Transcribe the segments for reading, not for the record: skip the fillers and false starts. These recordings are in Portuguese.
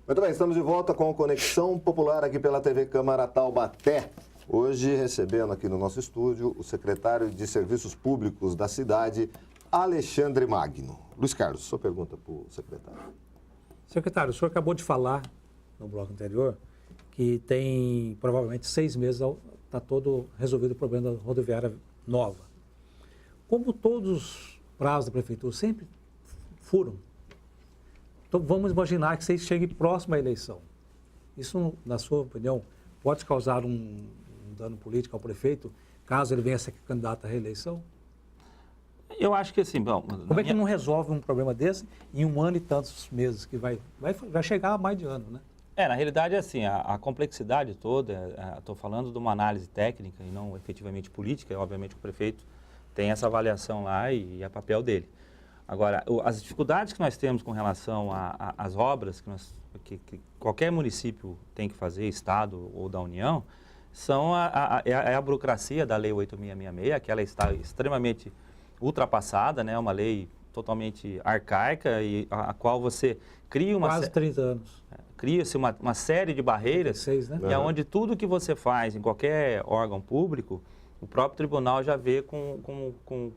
Muito bem, estamos de volta com o Conexão Popular aqui pela TV Câmara Taubaté. Hoje recebendo aqui no nosso estúdio o secretário de Serviços Públicos da cidade, Alexandre Magno. Luiz Carlos, sua pergunta para o secretário. Secretário, o senhor acabou de falar no bloco anterior que tem provavelmente 6 meses está todo resolvido o problema da rodoviária nova. Como todos os prazos da prefeitura sempre furam, então vamos imaginar que você chegue próximo à eleição. Isso, na sua opinião, pode causar um dano político ao prefeito, caso ele venha a ser candidato à reeleição? Eu acho que assim, bom... Como é que não resolve um problema desse em 1 ano e tantos meses, que vai chegar a mais de ano, né? Na realidade, assim, a complexidade toda, estou falando de uma análise técnica e não efetivamente política, obviamente o prefeito tem essa avaliação lá e é papel dele. Agora, as dificuldades que nós temos com relação às obras que qualquer município tem que fazer, Estado ou da União, são a burocracia da Lei 8.666, que ela está extremamente ultrapassada, né? Uma lei totalmente arcaica e a qual você cria uma... Quase 30 anos. Cria-se uma série de barreiras, 36, né? E é onde tudo que você faz em qualquer órgão público, o próprio tribunal já vê com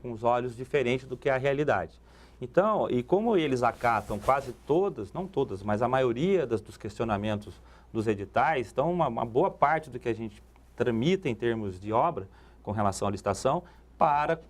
os olhos diferentes do que é a realidade. Então, e como eles acatam quase todas, não todas, mas a maioria dos questionamentos dos editais, então uma boa parte do que a gente tramita em termos de obra com relação à licitação,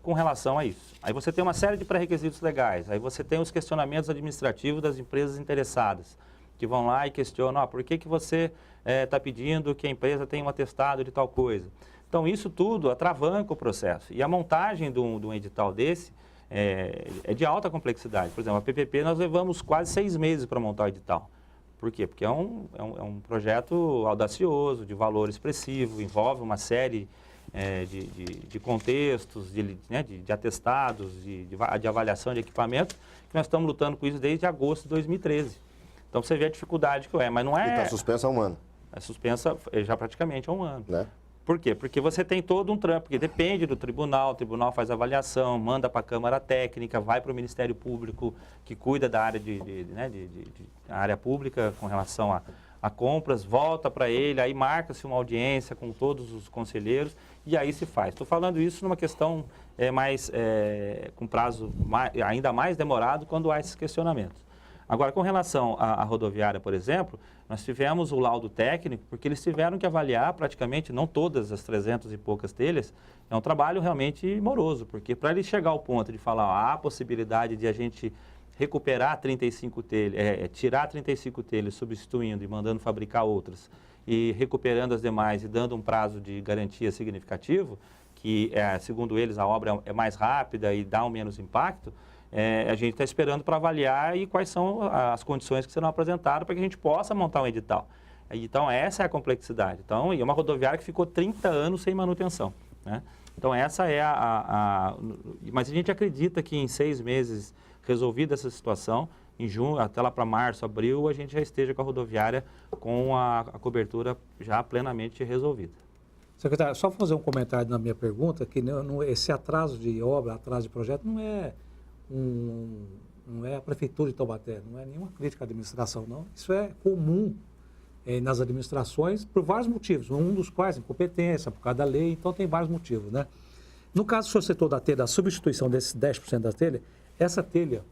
com relação a isso. Aí você tem uma série de pré-requisitos legais, aí você tem os questionamentos administrativos das empresas interessadas, que vão lá e questionam, por que você está pedindo que a empresa tenha um atestado de tal coisa. Então, isso tudo atravanca o processo. E a montagem de um edital desse é de alta complexidade. Por exemplo, a PPP nós levamos quase 6 meses para montar o edital. Por quê? Porque é um projeto audacioso, de valor expressivo, envolve uma série de contextos, de atestados, de avaliação de equipamento, que nós estamos lutando com isso desde agosto de 2013. Então, você vê a dificuldade que mas não é... E está suspensa há 1 ano. É suspensa já praticamente há 1 ano. Né? Por quê? Porque você tem todo um trampo, porque depende do tribunal, o tribunal faz avaliação, manda para a Câmara Técnica, vai para o Ministério Público, que cuida da área área pública com relação a compras, volta para ele, aí marca-se uma audiência com todos os conselheiros e aí se faz. Estou falando isso numa questão com prazo ainda mais demorado quando há esses questionamentos. Agora, com relação à rodoviária, por exemplo, nós tivemos o laudo técnico, porque eles tiveram que avaliar praticamente, não todas as 300 e poucas telhas, é um trabalho realmente moroso, porque para ele chegar ao ponto de falar, há a possibilidade de a gente recuperar 35 telhas, tirar 35 telhas, substituindo e mandando fabricar outras, e recuperando as demais e dando um prazo de garantia significativo, que, segundo eles, a obra é mais rápida e dá um menos impacto, a gente está esperando para avaliar e quais são as condições que serão apresentadas para que a gente possa montar um edital. Então, essa é a complexidade. Então, e é uma rodoviária que ficou 30 anos sem manutenção, né? Então, essa é Mas a gente acredita que em 6 meses, resolvida essa situação, em junho, até lá para março, abril, a gente já esteja com a rodoviária com a cobertura já plenamente resolvida. Secretário, só fazer um comentário na minha pergunta, que esse atraso de obra, atraso de projeto, não é a Prefeitura de Taubaté, não é nenhuma crítica à administração, não. Isso é comum nas administrações por vários motivos, um dos quais incompetência, por causa da lei, então tem vários motivos, né? No caso do setor da telha, a substituição desses 10% da telha, essa telha,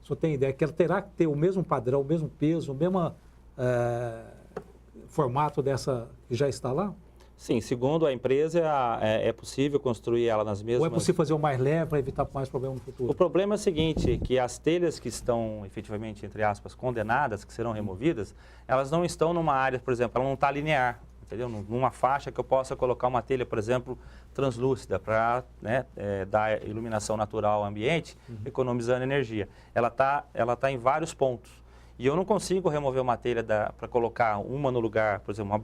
o senhor tem ideia que ela terá que ter o mesmo padrão, o mesmo peso, o mesmo formato dessa que já está lá? Sim, segundo a empresa, é possível construir ela nas mesmas... Ou é possível fazer o mais leve para evitar mais problemas no futuro? O problema é o seguinte, que as telhas que estão efetivamente, entre aspas, condenadas, que serão removidas, elas não estão numa área, por exemplo, ela não está linear, entendeu? Numa faixa que eu possa colocar uma telha, por exemplo, translúcida, para dar iluminação natural ao ambiente, economizando energia. Ela tá em vários pontos. E eu não consigo remover uma telha para colocar uma no lugar, por exemplo,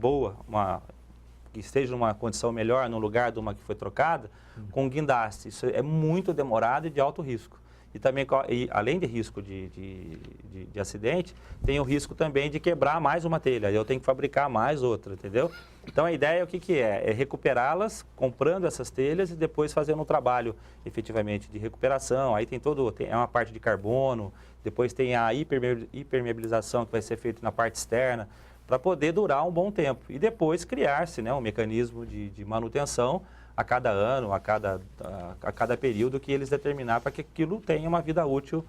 que esteja numa condição melhor no lugar de uma que foi trocada, com guindaste. Isso é muito demorado e de alto risco. e também, além de risco de acidente, tem o risco também de quebrar mais uma telha, eu tenho que fabricar mais outra, entendeu? Então a ideia o que é? É recuperá-las, comprando essas telhas e depois fazendo um trabalho efetivamente de recuperação. Aí tem uma parte de carbono, depois tem a hipermeabilização que vai ser feita na parte externa, para poder durar um bom tempo. E depois criar-se, né, um mecanismo de manutenção a cada ano, a cada período que eles determinar para que aquilo tenha uma vida útil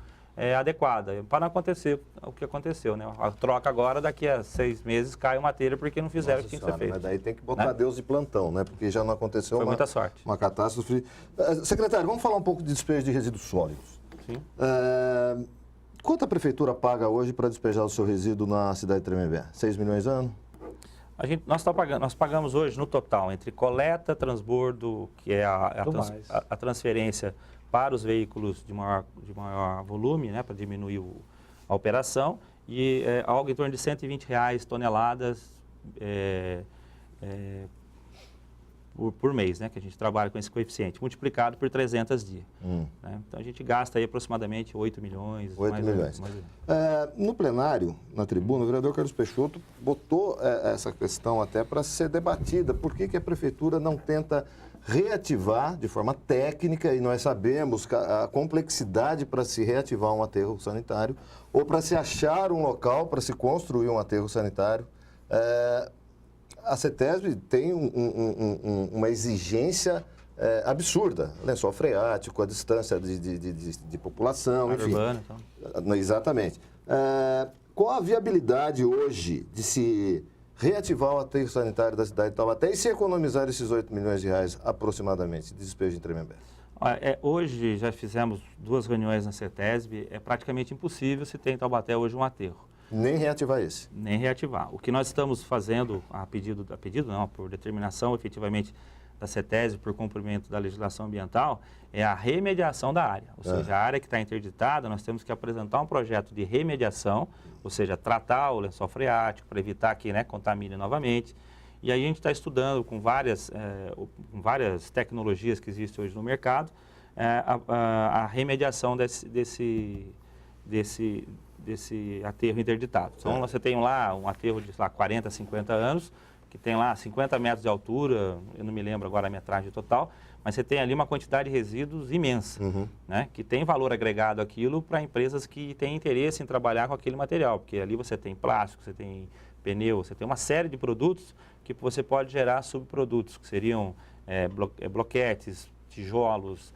adequada. Para não acontecer o que aconteceu, né? A troca agora, daqui a 6 meses, cai uma telha porque não fizeram o que tinha que ser feito. Mas daí tem que botar Deus de plantão, né? Porque já não aconteceu Foi muita sorte. Uma catástrofe. Secretário, vamos falar um pouco de despejo de resíduos sólidos. Sim. Quanto a prefeitura paga hoje para despejar o seu resíduo na cidade de Tremembé? 6 milhões ano? Nós pagamos hoje no total, entre coleta, transbordo, que é a transferência para os veículos de maior volume, né, para diminuir a operação, e algo em torno de R$120 toneladas por mês, né, que a gente trabalha com esse coeficiente, multiplicado por 300 dias. Né? Então a gente gasta aí aproximadamente 8 milhões. 8 milhões. No plenário, na tribuna, o vereador Carlos Peixoto botou essa questão até para ser debatida. Por que a prefeitura não tenta reativar de forma técnica, e nós sabemos a complexidade para se reativar um aterro sanitário, ou para se achar um local para se construir um aterro sanitário? A CETESB tem uma exigência absurda, lençol freático, a distância de população, enfim. Urbana, então. Exatamente. Qual a viabilidade hoje de se reativar o aterro sanitário da cidade de Taubaté e se economizar esses 8 milhões de reais aproximadamente de despejo em Tremembé? Hoje já fizemos 2 reuniões na CETESB, é praticamente impossível se ter em Taubaté hoje um aterro. Nem reativar esse? Nem reativar. O que nós estamos fazendo, por determinação efetivamente da CETESB, por cumprimento da legislação ambiental, é a remediação da área. Ou seja, a área que está interditada, nós temos que apresentar um projeto de remediação, ou seja, tratar o lençol freático para evitar que, né, contamine novamente. E aí a gente está estudando com várias tecnologias que existem hoje no mercado, a remediação desse aterro interditado. Então, você tem lá um aterro de 40, 50 anos, que tem lá 50 metros de altura, eu não me lembro agora a metragem total, mas você tem ali uma quantidade de resíduos imensa, né, que tem valor agregado aquilo para empresas que têm interesse em trabalhar com aquele material, porque ali você tem plástico, você tem pneu, você tem uma série de produtos que você pode gerar subprodutos, que seriam bloquetes, tijolos,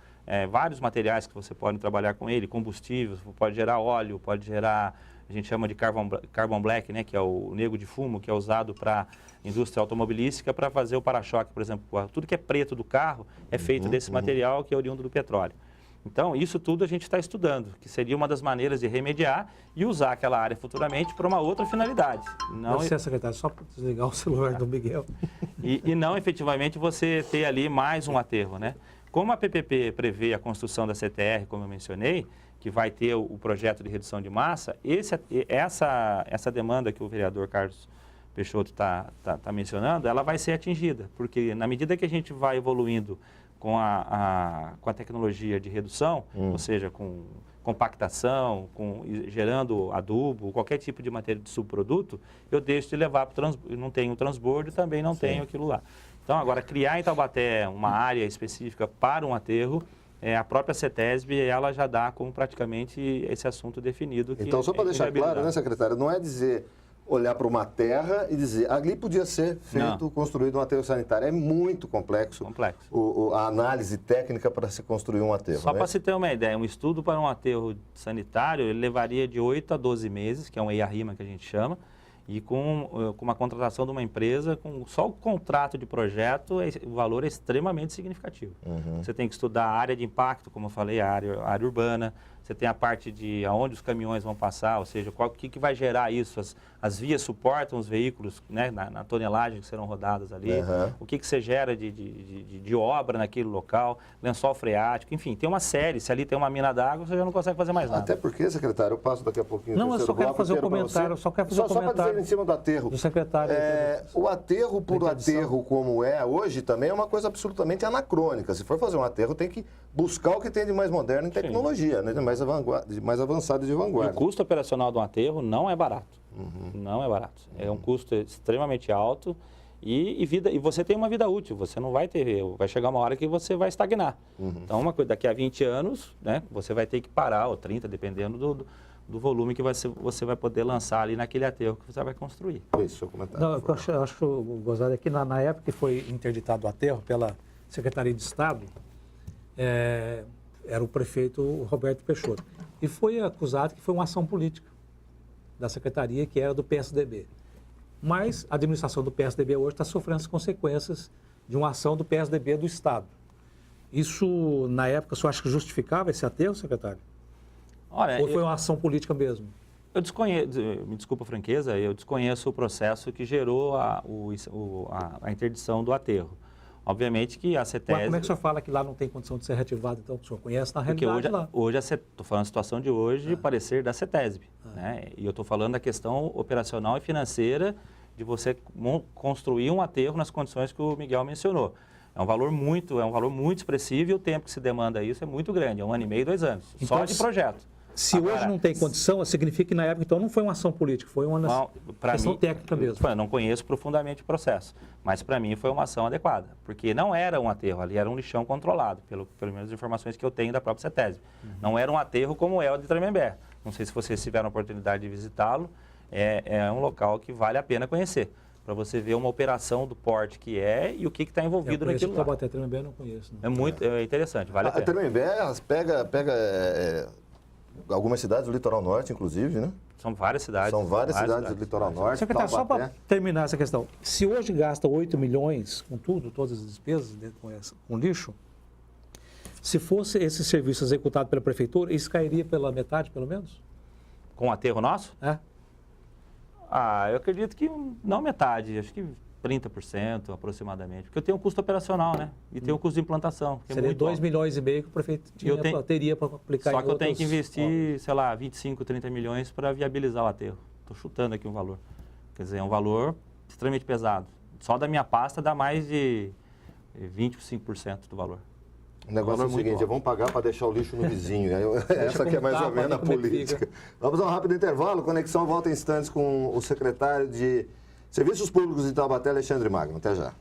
vários materiais que você pode trabalhar com ele, combustíveis, pode gerar óleo, pode gerar, a gente chama de carbon black, né, que é o nego de fumo, que é usado para indústria automobilística para fazer o para-choque, por exemplo. Tudo que é preto do carro é feito desse material que é oriundo do petróleo. Então, isso tudo a gente está estudando, que seria uma das maneiras de remediar e usar aquela área futuramente para uma outra finalidade. Não, secretário, só para desligar o celular do Miguel. E não efetivamente você ter ali mais um aterro, né? Como a PPP prevê a construção da CTR, como eu mencionei, que vai ter o projeto de redução de massa, essa demanda que o vereador Carlos Peixoto está mencionando, ela vai ser atingida, porque na medida que a gente vai evoluindo com a tecnologia de redução, ou seja, com compactação, gerando adubo, qualquer tipo de matéria de subproduto, eu deixo de levar para o não tenho transbordo e também não tenho aquilo lá. Então, agora, criar em Taubaté uma área específica para um aterro, a própria CETESB, ela já dá como praticamente esse assunto definido. Então, só para deixar claro, né, secretário, não é dizer olhar para uma terra e dizer, ali podia ser feito, construído um aterro sanitário. É muito complexo. A análise técnica para se construir um aterro. Só para se ter uma ideia, um estudo para um aterro sanitário, ele levaria de 8 a 12 meses, que é um EIA-RIMA que a gente chama, e com uma contratação de uma empresa, com só o contrato de projeto, o valor é extremamente significativo. Você tem que estudar a área de impacto, como eu falei, a área urbana, você tem a parte de aonde os caminhões vão passar, ou seja, o que vai gerar isso, as vias suportam os veículos, né, na tonelagem que serão rodadas ali, o que você gera de obra naquele local, lençol freático, enfim, tem uma série, se ali tem uma mina d'água, você já não consegue fazer mais nada. Até porque, secretário, eu passo daqui a pouquinho. Não, eu só quero fazer um comentário, Só para dizer ainda em cima do aterro. Do secretário. O aterro por aterro como é hoje também é uma coisa absolutamente anacrônica. Se for fazer um aterro, tem que buscar o que tem de mais moderno em tecnologia, né? De mais avançado e de E o vanguarda. custo operacional de um aterro não é barato. Não é barato. É um custo extremamente alto e você tem uma vida útil. Você não vai ter... Vai chegar uma hora que você vai estagnar. Então, uma coisa, daqui a 20 anos, né, você vai ter que parar, ou 30, dependendo do volume que você vai poder lançar ali naquele aterro que você vai construir. Isso, seu comentário. Não, eu acho gozado é que na época que foi interditado o aterro pela Secretaria de Estado, era o prefeito Roberto Peixoto. E foi acusado que foi uma ação política da Secretaria, que era do PSDB. Mas a administração do PSDB hoje está sofrendo as consequências de uma ação do PSDB do Estado. Isso, na época, o senhor acha que justificava esse aterro, secretário? Olha, Ou foi uma ação política mesmo? Eu desconheço, me desculpa a franqueza, eu desconheço o processo que gerou a interdição do aterro. Obviamente que a CETESB... Mas como é que o senhor fala que lá não tem condição de ser reativado, então? O senhor conhece na Porque realidade hoje estou falando da situação de hoje, de parecer da CETESB. Né? E eu estou falando da questão operacional e financeira de você construir um aterro nas condições que o Miguel mencionou. É um valor muito expressivo e o tempo que se demanda isso é muito grande, é 1 ano e meio, 2 anos, então, só de projeto. Se hoje não tem condição, significa que na época então não foi uma ação política, foi uma questão técnica mesmo. Eu não conheço profundamente o processo, mas para mim foi uma ação adequada, porque não era um aterro ali, era um lixão controlado, pelo menos as informações que eu tenho da própria CETESB. Não era um aterro como é o de Tremembé. Não sei se vocês tiveram a oportunidade de visitá-lo, é um local que vale a pena conhecer, para você ver uma operação do porte que é e o que está envolvido naquilo lá. Taubaté, Tremembé eu não conheço. Não. É muito interessante, vale a pena. Tremembé pega algumas cidades do litoral norte, inclusive, né? São várias cidades. São várias cidades do litoral norte. Secretário, só para terminar essa questão, se hoje gasta 8 milhões com tudo, todas as despesas com lixo, se fosse esse serviço executado pela prefeitura, isso cairia pela metade, pelo menos? Com o aterro nosso? É. Eu acredito que não metade, acho que 30% aproximadamente, porque eu tenho um custo operacional, né? E tem um custo de implantação. Que seria é 2 milhões e meio que o prefeito teria para aplicar Só em que eu tenho outros que investir, sei lá, 25, 30 milhões para viabilizar o aterro. Estou chutando aqui um valor. Quer dizer, é um valor extremamente pesado. Só da minha pasta dá mais de 25% do valor. O negócio é o seguinte, vamos pagar para deixar o lixo no vizinho. Essa que é mais ou menos a política. Vamos a um rápido intervalo. Conexão volta em instantes com o secretário de Serviços Públicos de Taubaté, Alexandre Magno. Até já.